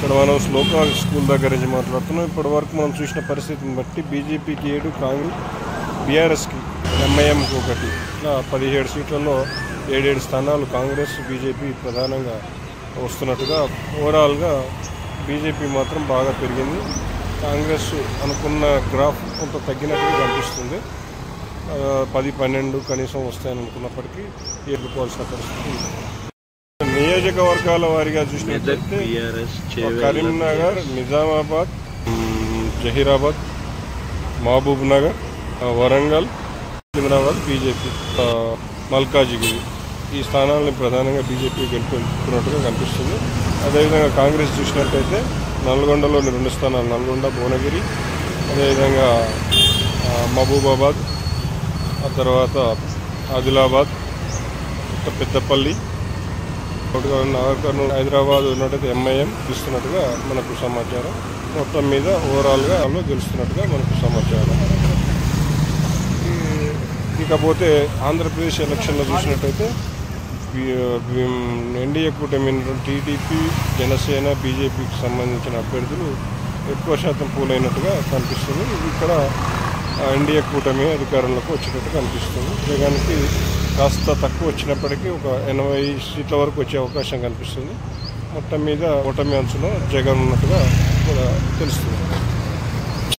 ఇక్కడ మనం శ్లోక స్కూల్ దగ్గర నుంచి మాట్లాడుతున్నాం. ఇప్పటి వరకు మనం చూసిన పరిస్థితిని బట్టి బీజేపీకి 7, కాంగ్రెస్ బీఆర్ఎస్కి ఎంఐఎంకి 1, ఇట్లా 17 సీట్లలో 7 స్థానాలు కాంగ్రెస్ బీజేపీ ప్రధానంగా వస్తున్నట్టుగా. ఓవరాల్గా బీజేపీ మాత్రం బాగా పెరిగింది. కాంగ్రెస్ అనుకున్న గ్రాఫ్ కొంత తగ్గినట్టుగా కనిపిస్తుంది. 10-12 కనీసం వస్తాయని అనుకున్నప్పటికీ ఎదుర్కోవాల్సిన పరిస్థితి. నియోజకవర్గాల వారిగా చూసినట్లయితే కరీంనగర్, నిజామాబాద్, జహీరాబాద్, మహబూబ్ నగర్, వరంగల్, సికింద్రాబాద్ బీజేపీ, మల్కాజిగిరి ఈ స్థానాలను ప్రధానంగా బీజేపీ గెలుపుకున్నట్టుగా కనిపిస్తుంది. అదేవిధంగా కాంగ్రెస్ చూసినట్లయితే నల్గొండలోని 2 స్థానాలు, నల్గొండ, భువనగిరి, అదేవిధంగా మహబూబాబాద్, ఆ తర్వాత ఆదిలాబాద్, పెద్దపల్లి, నాగర్ కర్నూలు, హైదరాబాద్ ఉన్నట్టయితే ఎంఐఎం గెలుస్తున్నట్టుగా మనకు సమాచారం. మొత్తం మీద ఓవరాల్గా వాళ్ళు గెలుస్తున్నట్టుగా మనకు సమాచారం. ఇకపోతే ఆంధ్రప్రదేశ్ ఎలక్షన్లో చూసినట్టయితే ఎన్డీఏ కూటమి టీడీపీ, జనసేన, బీజేపీకి సంబంధించిన అభ్యర్థులు ఎక్కువ శాతం పోలైనట్టుగా కనిపిస్తుంది. ఇక్కడ ఎన్డీఏ కూటమి అధికారంలోకి వచ్చేటట్టు కనిపిస్తుంది. జగన్కి కాస్త తక్కువ వచ్చినప్పటికీ ఒక 80 సీట్ల వరకు వచ్చే అవకాశం కనిపిస్తుంది. మొత్తం మీద ఓటమి అంచులో జగన్ ఉన్నట్టుగా కూడా తెలుస్తుంది.